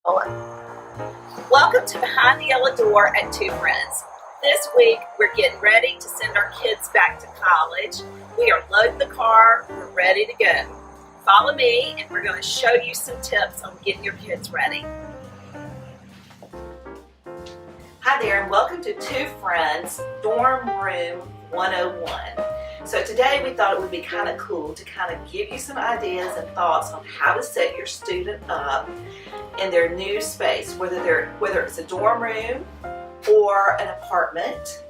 Welcome to Behind the Yellow Door at Two Friends. This week, we're getting ready to send our kids back to college. We are loading the car, we're ready to go. Follow me and we're going to show you some tips on getting your kids ready. Hi there and welcome to Two Friends Dorm Room 101. So today we thought it would be kind of cool to kind of give you some ideas and thoughts on how to set your student up in their new space, whether it's a dorm room or an apartment.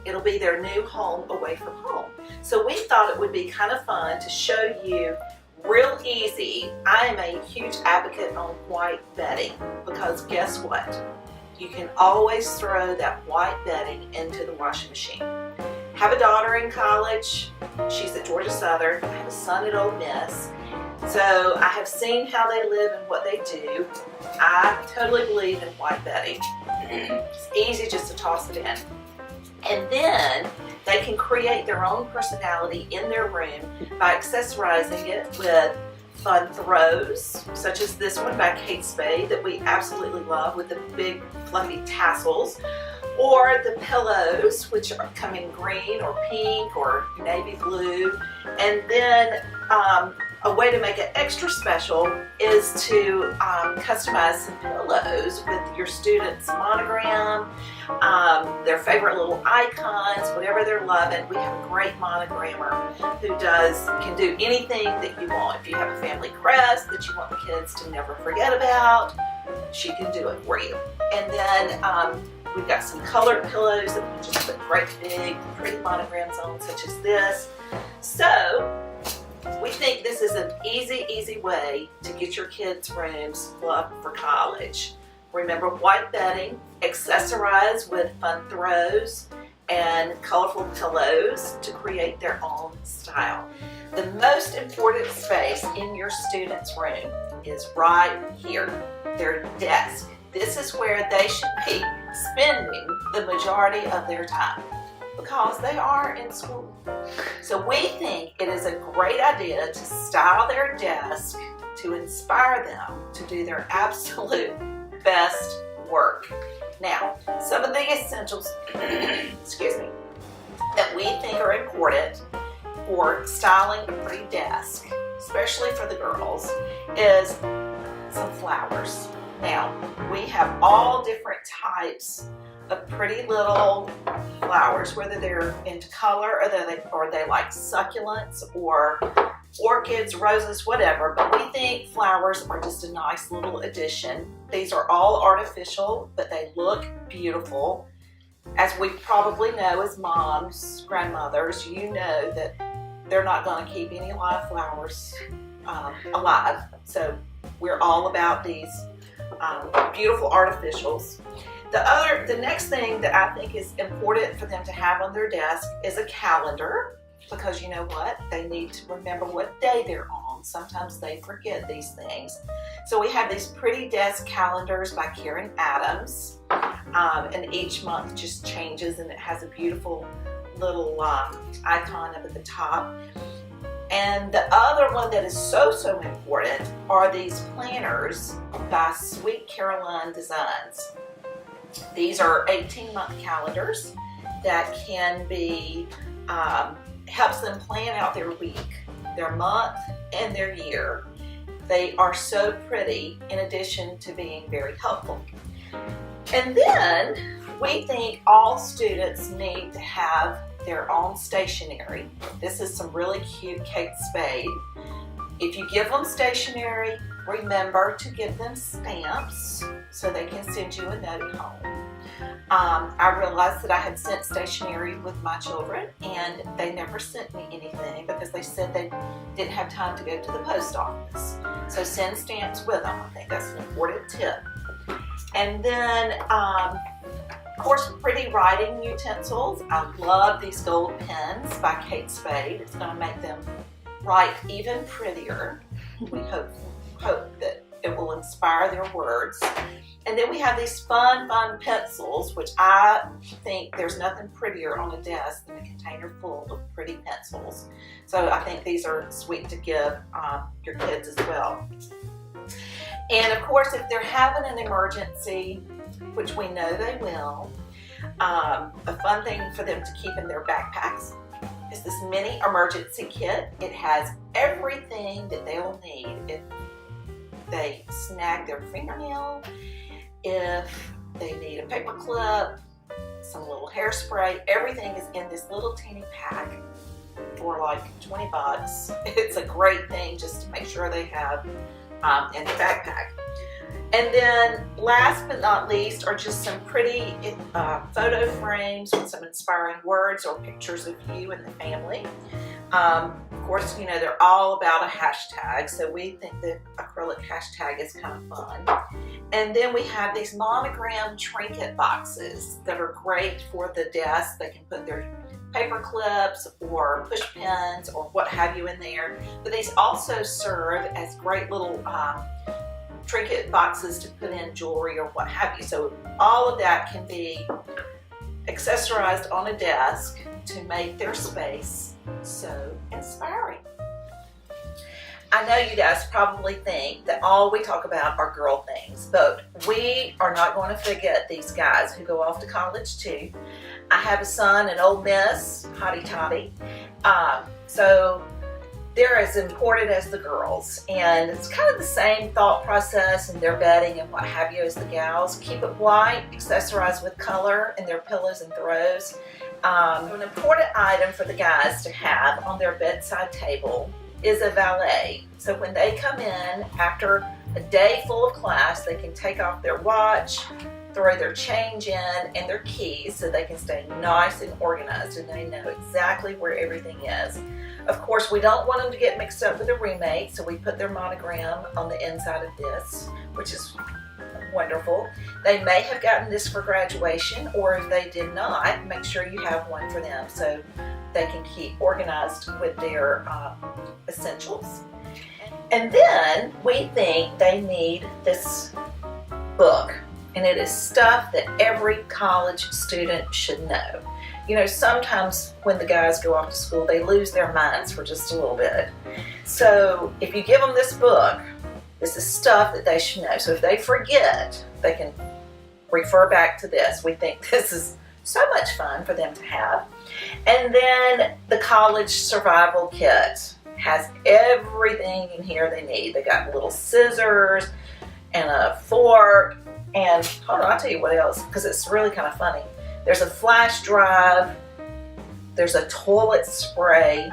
It'll be their new home away from home. So we thought it would be kind of fun to show you real easy. I am a huge advocate on white bedding because guess what? You can always throw that white bedding into the washing machine. I have a daughter in college. She's at Georgia Southern. I have a son at Ole Miss. So I have seen how they live and what they do. I totally believe in white bedding. It's easy just to toss it in. And then they can create their own personality in their room by accessorizing it with fun throws, such as this one by Kate Spade that we absolutely love with the big fluffy tassels, or the pillows, which come in green or pink or navy blue. And then a way to make it extra special is to customize some pillows with your students' monogram, their favorite little icons, whatever they're loving. We have a great monogrammer who can do anything that you want. If you have a family crest that you want the kids to never forget about, she can do it for you. And then we've got some colored pillows that we just put great big pretty monograms on, such as this. So we think this is an easy way to get your kids' rooms fluffed for college. Remember, white bedding, accessorize with fun throws and colorful pillows to create their own style. The most important space in your student's room is right here, their desk. This is where they should be spending the majority of their time because they are in school. So we think it is a great idea to style their desk to inspire them to do their absolute best work. Now, some of the essentials, excuse me, that we think are important for styling a pretty desk, especially for the girls, is some flowers. Now, we have all different types of pretty little flowers, whether they're into color or they like succulents or orchids, roses, whatever. But we think flowers are just a nice little addition. These are all artificial, but they look beautiful. As we probably know as moms, grandmothers, you know that they're not going to keep any live flowers alive. So we're all about these beautiful artificials. The next thing that I think is important for them to have on their desk is a calendar, because you know what? They need to remember what day they're on. Sometimes they forget these things. So we have these pretty desk calendars by Karen Adams, and each month just changes and it has a beautiful little icon up at the top. And the other one that is so important are these planners by Sweet Caroline Designs. These are 18-month calendars that can be, helps them plan out their week, their month, and their year. They are so pretty in addition to being very helpful. And then we think all students need to have their own stationery. This is some really cute Kate Spade. If you give them stationery, remember to give them stamps so they can send you a note home. I realized that I had sent stationery with my children and they never sent me anything because they said they didn't have time to go to the post office. So send stamps with them. I think that's an important tip. And then of course, pretty writing utensils. I love these gold pens by Kate Spade. It's going to make them write even prettier. We hope that it will inspire their words. And then we have these fun pencils, which I think there's nothing prettier on a desk than a container full of pretty pencils. So I think these are sweet to give your kids as well. And of course, if they're having an emergency, which we know they will, a fun thing for them to keep in their backpacks is this mini emergency kit. It has everything that they'll need if they snag their fingernail, if they need a paper clip, some little hairspray. Everything is in this little teeny pack for like 20 bucks. It's a great thing just to make sure they have in the backpack. And then last but not least are just some pretty photo frames with some inspiring words or pictures of you and the family. Of course, you know, they're all about a hashtag, so we think the acrylic hashtag is kind of fun. And then we have these monogram trinket boxes that are great for the desk. They can put their paper clips or push pins or what have you in there. But these also serve as great little trinket boxes to put in jewelry or what have you. So all of that can be accessorized on a desk to make their space so inspiring. I know you guys probably think that all we talk about are girl things, but we are not going to forget these guys who go off to college too. I have a son at Ole Miss, hotty toddy. So they're as important as the girls, and it's kind of the same thought process in their bedding and what have you as the gals. Keep it white, accessorize with color in their pillows and throws. An important item for the guys to have on their bedside table is a valet. So when they come in after a day full of class, they can take off their watch, throw their change in, and their keys so they can stay nice and organized and they know exactly where everything is. Of course, we don't want them to get mixed up with a roommate, so we put their monogram on the inside of this, which is wonderful. They may have gotten this for graduation, or if they did not, make sure you have one for them so they can keep organized with their essentials. And then we think they need this book, and it is stuff that every college student should know. You know, sometimes when the guys go off to school, they lose their minds for just a little bit. So if you give them this book, this is stuff that they should know. So if they forget, they can refer back to this. We think this is so much fun for them to have. And then the college survival kit has everything in here they need. They got little scissors and a fork, and hold on, I'll tell you what else, because it's really kind of funny. There's a flash drive, there's a toilet spray,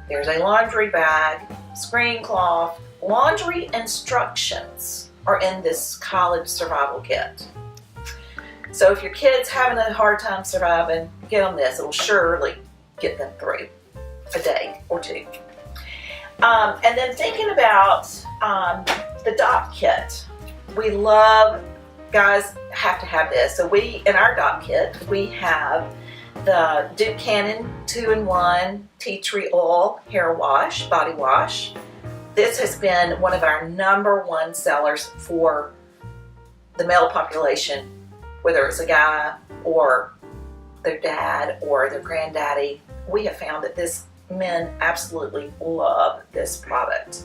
there's a laundry bag, screen cloth. Laundry instructions are in this college survival kit. So if your kid's having a hard time surviving, get them this. It will surely get them through a day or two. And then thinking about the DOP kit. We love, guys have to have this. So in our DOP kit, we have the Duke Cannon 2-in-1 Tea Tree Oil Hair Wash, Body Wash. This has been one of our #1 sellers for the male population, whether it's a guy or their dad or their granddaddy. We have found that men absolutely love this product.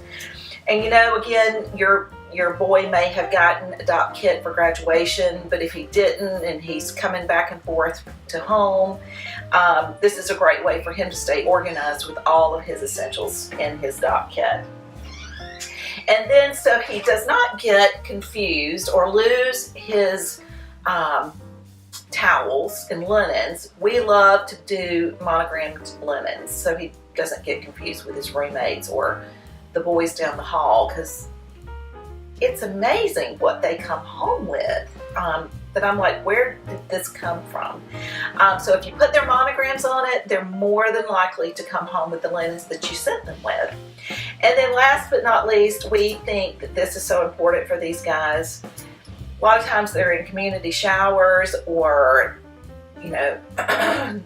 And you know, again, your boy may have gotten a DOP kit for graduation, but if he didn't and he's coming back and forth to home, this is a great way for him to stay organized with all of his essentials in his DOP kit. And then so he does not get confused or lose his towels and linens, we love to do monogrammed linens so he doesn't get confused with his roommates or the boys down the hall, because it's amazing what they come home with that I'm like, where did this come from? So if you put their monograms on it, they're more than likely to come home with the linens that you sent them with. And then last but not least, we think that this is so important for these guys. A lot of times they're in community showers, or you know,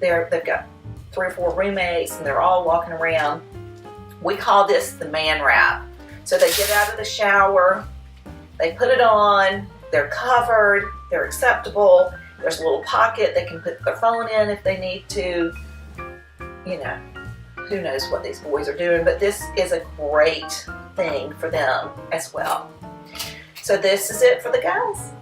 they've got 3 or 4 roommates and they're all walking around. We call this the man wrap. So they get out of the shower, they put it on, they're covered, they're acceptable. There's a little pocket they can put their phone in if they need to. You know, who knows what these boys are doing, but this is a great thing for them as well. So this is it for the guys.